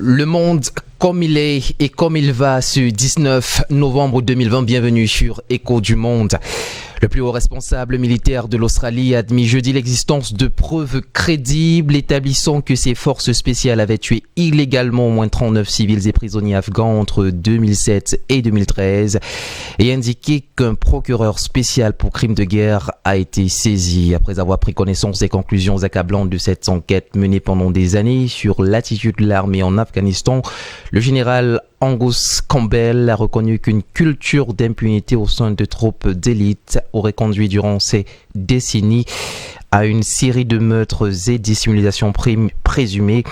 Le monde comme il est et comme il va ce 19 novembre 2020, bienvenue sur Écho du Monde. Le plus haut responsable militaire de l'Australie a admis jeudi l'existence de preuves crédibles établissant que ses forces spéciales avaient tué illégalement au moins 39 civils et prisonniers afghans entre 2007 et 2013 et indiqué qu'un procureur spécial pour crimes de guerre a été saisi après avoir pris connaissance des conclusions accablantes de cette enquête menée pendant des années sur l'attitude de l'armée en Afghanistan. Le général Angus Campbell a reconnu qu'une culture d'impunité au sein de troupes d'élite aurait conduit durant ces décennies à une série de meurtres et dissimulations présumées.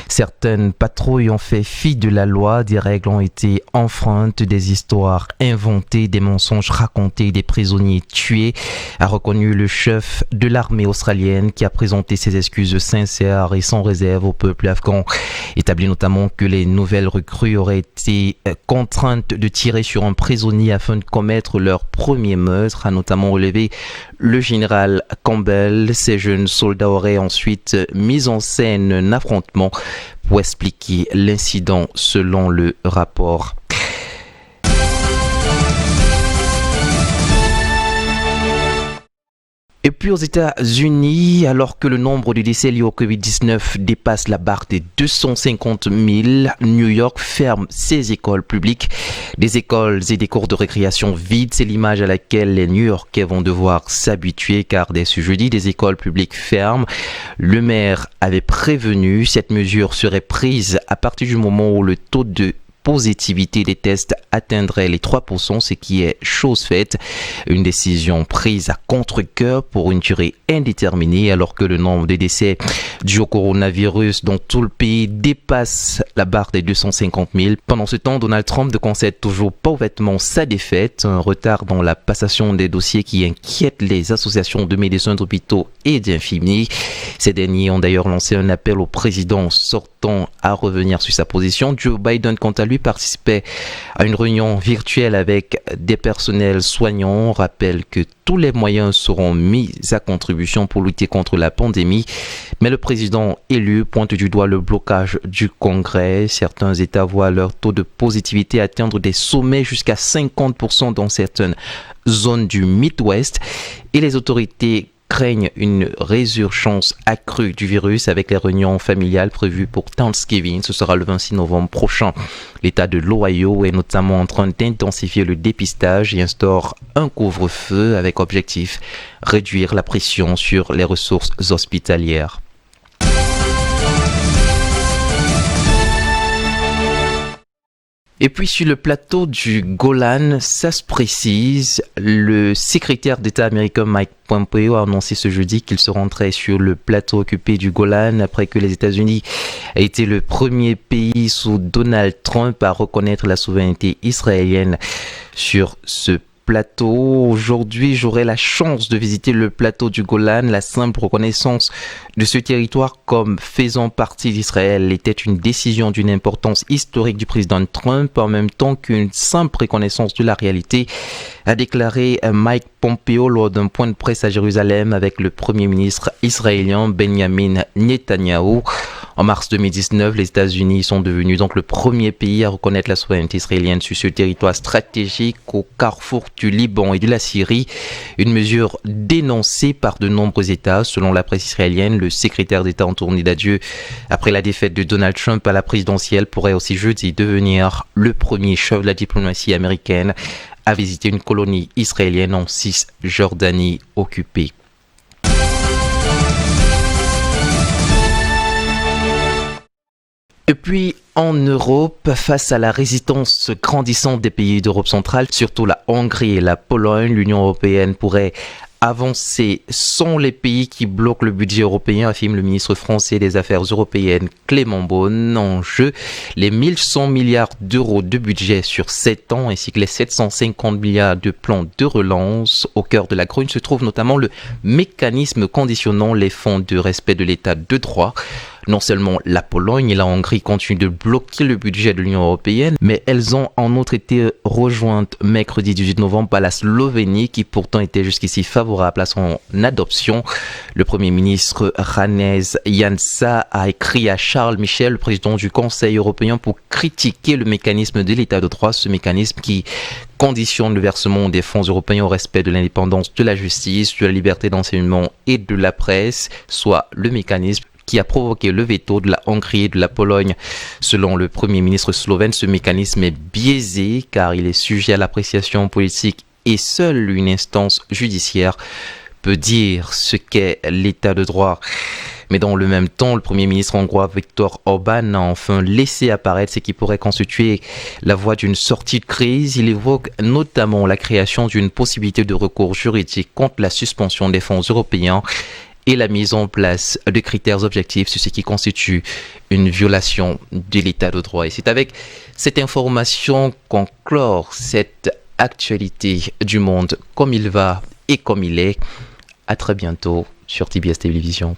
Certaines patrouilles ont fait fi de la loi, des règles ont été enfreintes, des histoires inventées, des mensonges racontés, des prisonniers tués, a reconnu le chef de l'armée australienne qui a présenté ses excuses sincères et sans réserve au peuple afghan. Établi notamment que les nouvelles recrues auraient été contraintes de tirer sur un prisonnier afin de commettre leur premier meurtre, a notamment relevé le général Campbell. Ces jeunes soldats auraient ensuite mis en scène un affrontement pour expliquer l'incident selon le rapport. Et puis aux États-Unis, alors que le nombre de décès liés au Covid-19 dépasse la barre des 250 000, New York ferme ses écoles publiques. Des écoles et des cours de récréation vides, c'est l'image à laquelle les New-Yorkais vont devoir s'habituer car dès ce jeudi, des écoles publiques ferment. Le maire avait prévenu, cette mesure serait prise à partir du moment où le taux de positivité des tests atteindrait les 3%, ce qui est chose faite. Une décision prise à contre-cœur pour une durée indéterminée alors que le nombre de décès dus au coronavirus dans tout le pays dépasse la barre des 250 000. Pendant ce temps, Donald Trump ne concède toujours pas ouvertement sa défaite, un retard dans la passation des dossiers qui inquiète les associations de médecins d'hôpitaux et d'infirmiers. Ces derniers ont d'ailleurs lancé un appel au président sortant à revenir sur sa position. Joe Biden, quant à lui, participait à une réunion virtuelle avec des personnels soignants. On rappelle que tous les moyens seront mis à contribution pour lutter contre la pandémie. Mais le président élu pointe du doigt le blocage du Congrès. Certains États voient leur taux de positivité atteindre des sommets jusqu'à 50% dans certaines zones du Midwest. Et les autorités craignent une résurgence accrue du virus avec les réunions familiales prévues pour Thanksgiving. Ce sera le 26 novembre prochain. L'État de l'Ohio est notamment en train d'intensifier le dépistage et instaure un couvre-feu avec objectif réduire la pression sur les ressources hospitalières. Et puis sur le plateau du Golan, ça se précise, le secrétaire d'État américain Mike Pompeo a annoncé ce jeudi qu'il se rendrait sur le plateau occupé du Golan après que les États-Unis aient été le premier pays sous Donald Trump à reconnaître la souveraineté israélienne sur ce plateau. Aujourd'hui, j'aurai la chance de visiter le plateau du Golan. La simple reconnaissance de ce territoire comme faisant partie d'Israël était une décision d'une importance historique du président Trump, en même temps qu'une simple reconnaissance de la réalité, a déclaré Mike Pompeo lors d'un point de presse à Jérusalem avec le premier ministre israélien Benjamin Netanyahou. En mars 2019, les États-Unis sont devenus donc le premier pays à reconnaître la souveraineté israélienne sur ce territoire stratégique au carrefour du Liban et de la Syrie, une mesure dénoncée par de nombreux États. Selon la presse israélienne, le secrétaire d'État en tournée d'adieu après la défaite de Donald Trump à la présidentielle pourrait aussi jeudi devenir le premier chef de la diplomatie américaine à visiter une colonie israélienne en Cisjordanie occupée. Et puis en Europe, face à la résistance grandissante des pays d'Europe centrale, surtout la Hongrie et la Pologne, l'Union européenne pourrait avancer sans les pays qui bloquent le budget européen, affirme le ministre français des Affaires européennes Clément Beaune. En jeu, les 1100 milliards d'euros de budget sur 7 ans ainsi que les 750 milliards de plans de relance. Au cœur de la grogne se trouve notamment le mécanisme conditionnant les fonds de respect de l'état de droit. Non seulement la Pologne et la Hongrie continuent de bloquer le budget de l'Union européenne, mais elles ont en outre été rejointes mercredi 18 novembre par la Slovénie qui pourtant était jusqu'ici favorable à son adoption. Le Premier ministre Janez Janša a écrit à Charles Michel, le président du Conseil européen, pour critiquer le mécanisme de l'état de droit, ce mécanisme qui conditionne le versement des fonds européens au respect de l'indépendance de la justice, de la liberté d'enseignement et de la presse, soit le mécanisme qui a provoqué le veto de la Hongrie et de la Pologne. Selon le Premier ministre slovène, ce mécanisme est biaisé car il est sujet à l'appréciation politique et seule une instance judiciaire peut dire ce qu'est l'état de droit. Mais dans le même temps, le Premier ministre hongrois Viktor Orbán a enfin laissé apparaître ce qui pourrait constituer la voie d'une sortie de crise. Il évoque notamment la création d'une possibilité de recours juridique contre la suspension des fonds européens et la mise en place de critères objectifs sur ce qui constitue une violation de l'état de droit. Et c'est avec cette information qu'on clore cette actualité du monde comme il va et comme il est. À très bientôt sur TBS Télévision.